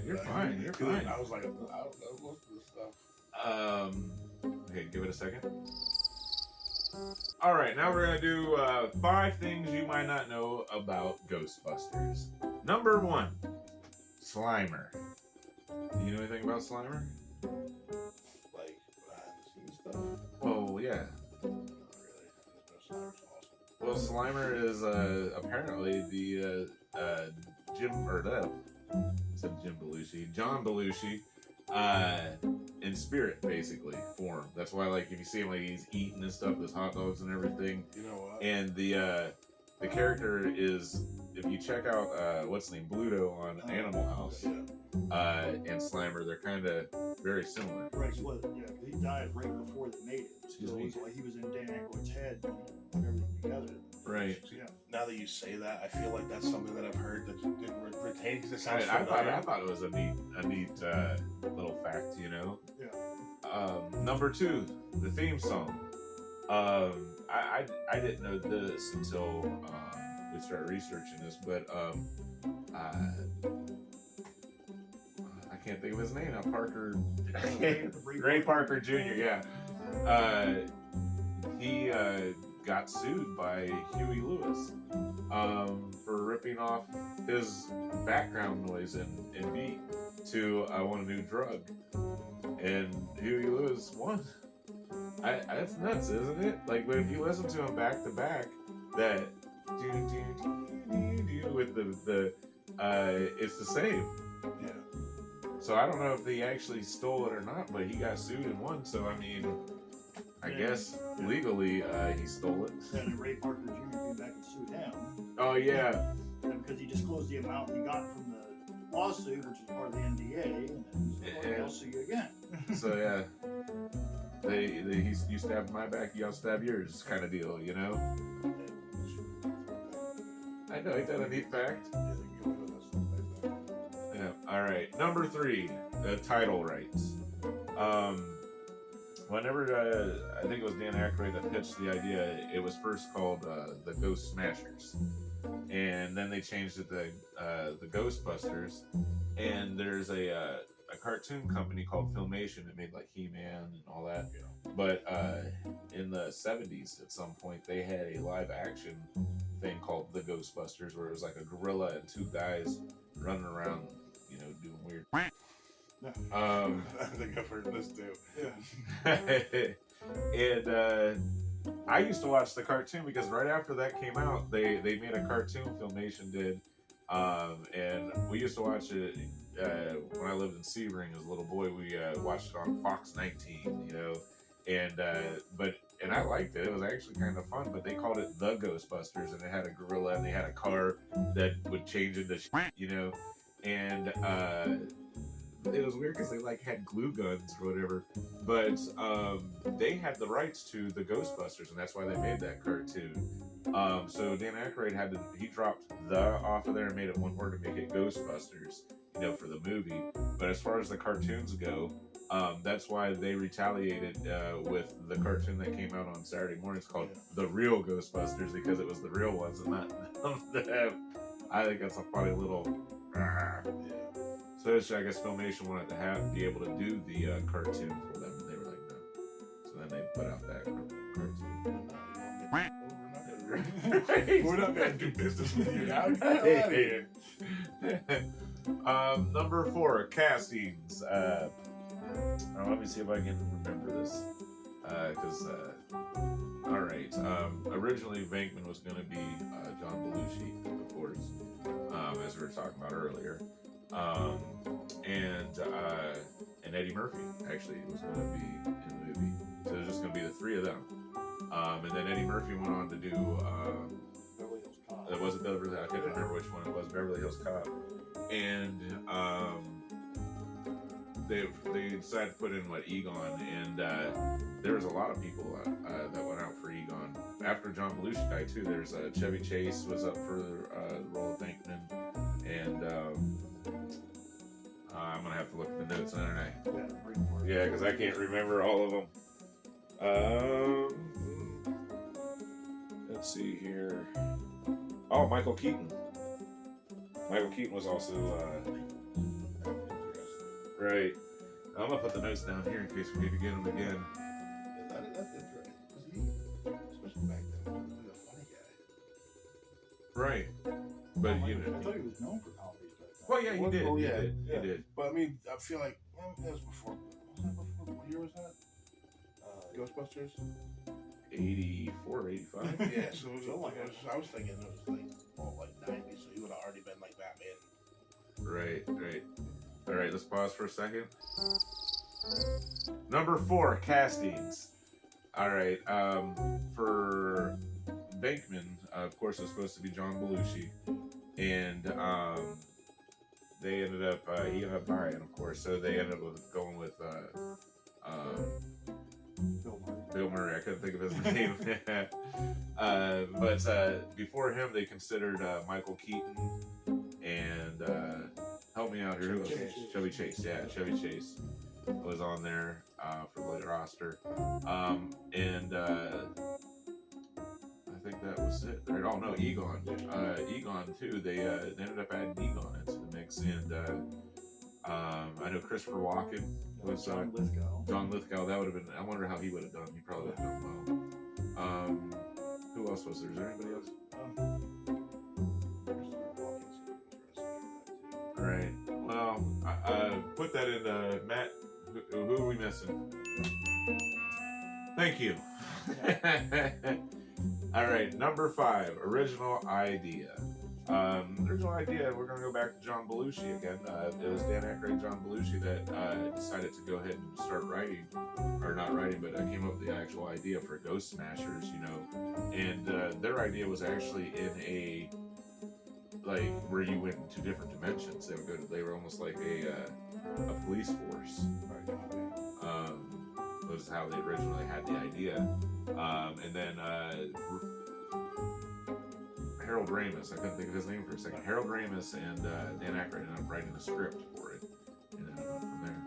You're fine. You're fine. I was like, I don't know most of this stuff. Okay, give it a second. All right, now we're gonna do 5 things you might not know about Ghostbusters. Number 1, Slimer. Do you know anything about Slimer? Like behind the scenes stuff. Oh yeah. Not really. Just know Slimer's awesome. Well, Slimer is apparently the John Belushi, in spirit basically form. That's why, like, if you see him, like, he's eating and stuff, those hot dogs and everything. You know what? And the character is, if you check out what's his name, Bluto on Animal House, and Slimer, they're kind of very similar. Right, so he died right before they made it. Excuse So me? it's like he was in Dan Aykroyd's head and put everything together. Right. So, yeah. Now that you say that, I feel like that's something that I've heard that didn't retain because it I, sounds I familiar. thought it was a neat little fact, you know. Yeah. Number 2, the theme song. I didn't know this until we started researching this, but I can't think of his name now. Parker, Ray Parker Jr. Yeah, he got sued by Huey Lewis for ripping off his background noise in beat to "I Want a New Drug," and Huey Lewis won. That's nuts, isn't it? Like, but if you listen to him back to back, that with the it's the same. Yeah. So I don't know if he actually stole it or not, but he got sued and won. So I mean, I guess legally he stole it. And Ray Parker Jr. came back and sued him. Oh yeah. Because he disclosed the amount he got from the lawsuit, which is part of the NDA, and then so, I'll sue you again. So yeah. You stabbed my back, I'll stab yours, kind of deal, you know. I know, ain't that a neat fact? Yeah. All right. Number 3, the title rights. Whenever I think it was Dan Aykroyd that pitched the idea, it was first called the Ghost Smashers, and then they changed it to the Ghostbusters. And there's a cartoon company called Filmation that made like He-Man and all that. But in the 70s, at some point, they had a live action thing called the Ghostbusters, where it was like a gorilla and 2 guys running around, you know, doing weird. I think I've heard this too. Yeah. And I used to watch the cartoon because right after that came out, they made a cartoon, Filmation did, and we used to watch it when I lived in Sebring as a little boy. We watched it on Fox 19, you know, and I liked it. It was actually kind of fun, but they called it the Ghostbusters, and it had a gorilla and they had a car that would change into you know, and it was weird because they like had glue guns or whatever, but they had the rights to the Ghostbusters, and that's why they made that cartoon. So Dan Aykroyd he dropped the off of there and made it one word to make it Ghostbusters, you know, for the movie. But as far as the cartoons go, that's why they retaliated with the cartoon that came out on Saturday mornings called The Real Ghostbusters, because it was the real ones and not them. I think that's a funny little. So I guess Filmation wanted to be able to do the cartoon for them, and they were like, no. So then they put out that cartoon. We're not gonna do business with you now. Get the hell out of here. Number 4, castings. Let me see if I can remember this. All right. Originally, Venkman was going to be John Belushi, of course, as we were talking about earlier. And Eddie Murphy actually was going to be in the movie. So there's just going to be the 3 of them. And then Eddie Murphy went on to do Beverly Hills Cop. it wasn't Beverly. I can't remember which one it was. Beverly Hills Cop. And they decided to put in Egon, and there was a lot of people that went out for Egon after John Belushi died too. There's Chevy Chase was up for the role of Venkman, and I'm gonna have to look at the notes, aren't I? Yeah, because I can't remember all of them. Let's see here. Oh, Michael Keaton. Michael Keaton was also Right. I'm gonna put the notes down here in case we need to get them again. Yeah, that's interesting. Because he, especially back then, was really a funny guy. Right. But I you know. thought he was known for comedies. Well, yeah, he did. Oh, He yeah, did. yeah. He did. But I mean, I feel like that was before. Was that before? What year was that? Ghostbusters. 84, 85. Yeah, so it was like I was thinking it was like 90, so he would have already been like Batman. Right, right. All right, let's pause for a second. Number 4, castings. All right, for Bankman, of course, it was supposed to be John Belushi, and they ended up he ended up dying, of course, so they ended up going with Bill Murray. I couldn't think of his name. But before him, they considered Michael Keaton and help me out here. Who was it? Chevy Chase. Yeah, Chevy Chase was on there for the roster. And I think that was it. Oh no, Egon. Egon too. They ended up adding Egon into the mix, and I know Christopher Walken was John Lithgow. John Lithgow. That would have been. I wonder how he would have done. He probably would have done well. Who else was there? Is there anybody else? All right. Well, I put that in. Matt, who are we missing? Thank you. All right, number 5, original idea. Original idea, we're going to go back to John Belushi again. It was Dan Aykroyd and John Belushi that decided to go ahead and start writing, or not writing, but came up with the actual idea for Ghost Smashers, you know. And their idea was actually in a, like, where you went into different dimensions. They were almost like a police force. Was how they originally had the idea. And then Harold Ramis, I couldn't think of his name for a second. Harold Ramis and Dan Aykroyd ended up writing a script for it. And then went from there.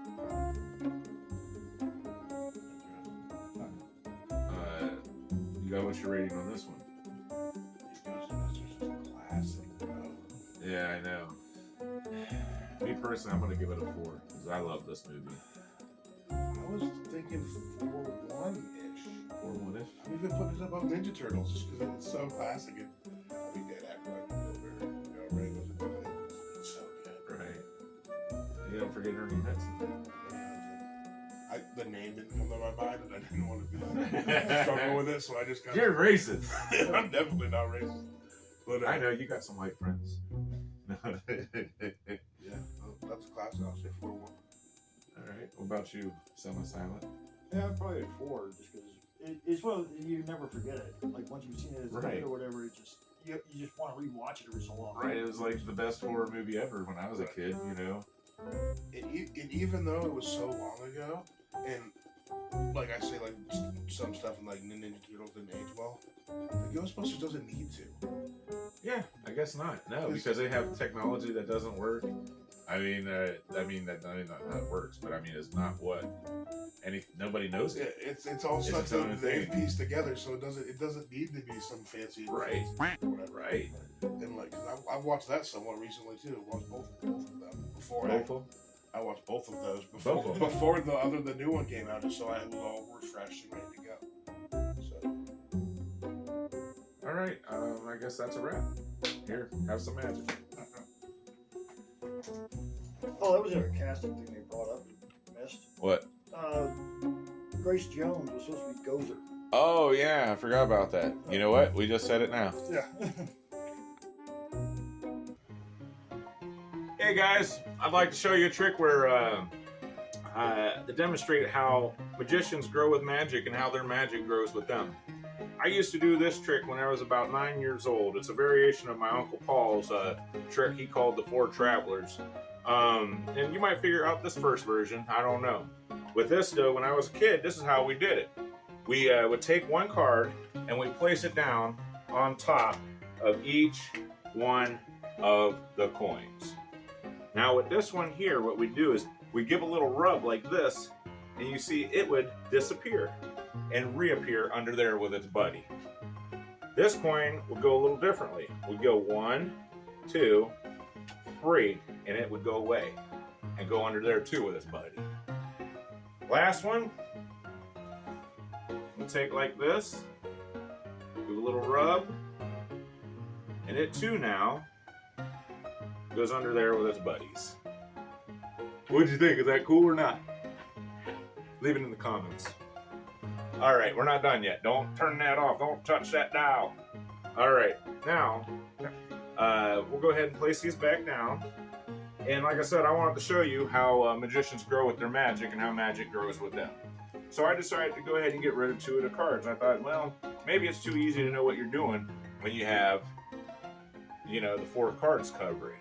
You got what's your rating on this one? Ghostbusters is a classic, bro. Yeah, I know. Me personally, I'm going to give it a 4 because I love this movie. I was thinking 4-1-ish. 4-1-ish? I'm even putting it above Ninja Turtles just because it's so classic. We did act like Ray was a good thing. It's so good. Right. You don't forget Ernie Hudson. The name didn't come to my mind, and I didn't want to struggle with it, so I just got. You're racist. I'm definitely not racist. But I know you got some white friends. Yeah, that's a classic. I'll say 4-1. All right. What about you, Semi-Silent? Yeah, probably a 4, just because it's well, you never forget it. Like once you've seen it as a kid or whatever, it just you just want to rewatch it every so often. Right. It was like the best horror movie ever when I was a kid. You know. And even though it was so long ago, and like I say, like some stuff in like Ninja Turtles didn't age well, the Ghostbusters doesn't need to. Yeah, I guess not. No, because they have technology that doesn't work. I mean that not works, but I mean it's not what nobody knows it. Yeah, it's all stuff that they've pieced together, so it doesn't need to be some fancy right, or whatever. Right. And like, cause I watched that somewhat recently too. I watched both of them before. I watched both of those before the new one came out, just so I was all refreshed and ready to go. So. All right, I guess that's a wrap. Here, have some magic. Oh, that was a casting thing they brought up. Missed. What? Grace Jones was supposed to be Gozer. Oh yeah, I forgot about that. You know what? We just said it now. Yeah. Hey guys, I'd like to show you a trick where to demonstrate how magicians grow with magic and how their magic grows with them. I used to do this trick when I was about 9 years old. It's a variation of my Uncle Paul's trick he called the 4 Travelers. And you might figure out this first version, I don't know. With this though, when I was a kid, this is how we did it. We would take one card and we place it down on top of each one of the coins. Now with this one here, what we do is we give a little rub like this, and you see it would disappear and reappear under there with its buddy. This coin would go a little differently. We'd go 1, 2, 3, and it would go away. and go under there too with his buddy. Last one, we'll take like this, do a little rub, and it too now goes under there with its buddies. What'd you think? Is that cool or not? Leave it in the comments. All right, we're not done yet. Don't turn that off. Don't touch that dial. All right, now we'll go ahead and place these back down. And like I said, I wanted to show you how magicians grow with their magic and how magic grows with them. So I decided to go ahead and get rid of 2 of the cards. I thought, well, maybe it's too easy to know what you're doing when you have, you know, the 4 cards covering.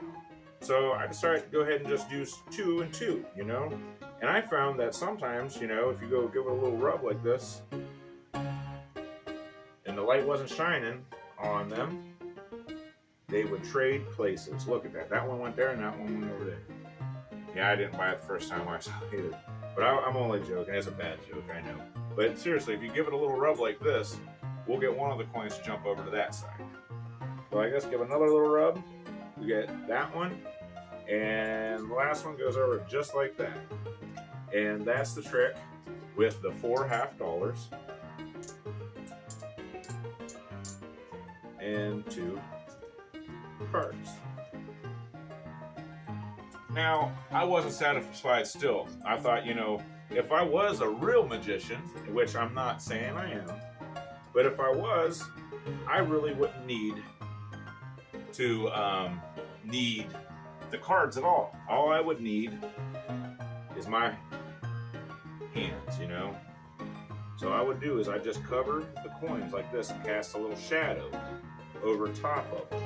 So I decided to go ahead and just use 2 and 2, you know. And I found that sometimes, you know, if you go give it a little rub like this, and the light wasn't shining on them, they would trade places. Look at that. That one went there and that one went over there. Yeah, I didn't buy it the first time I saw it either. But I'm only joking. It's a bad joke, I know. But seriously, if you give it a little rub like this, we'll get one of the coins to jump over to that side. So I guess give another little rub. We get that one. And the last one goes over just like that. And that's the trick with the 4 half dollars and 2 cards. Now, I wasn't satisfied still. I thought, you know, if I was a real magician, which I'm not saying I am, but if I was, I really wouldn't need to need the cards at all. All I would need is my hands, you know. So I would do is I just cover the coins like this and cast a little shadow over top of them,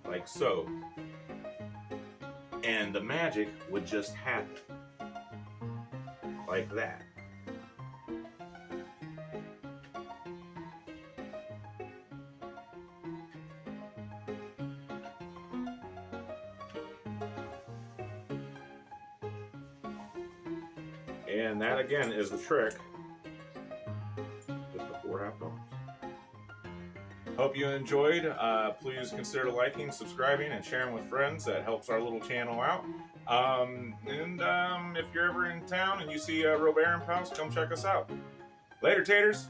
like so. And the magic would just happen like that. And that again is the trick with the 4 half dollars. Hope you enjoyed. Please consider liking, subscribing, and sharing with friends. That helps our little channel out. If you're ever in town and you see Robert and Pals, come check us out. Later, taters.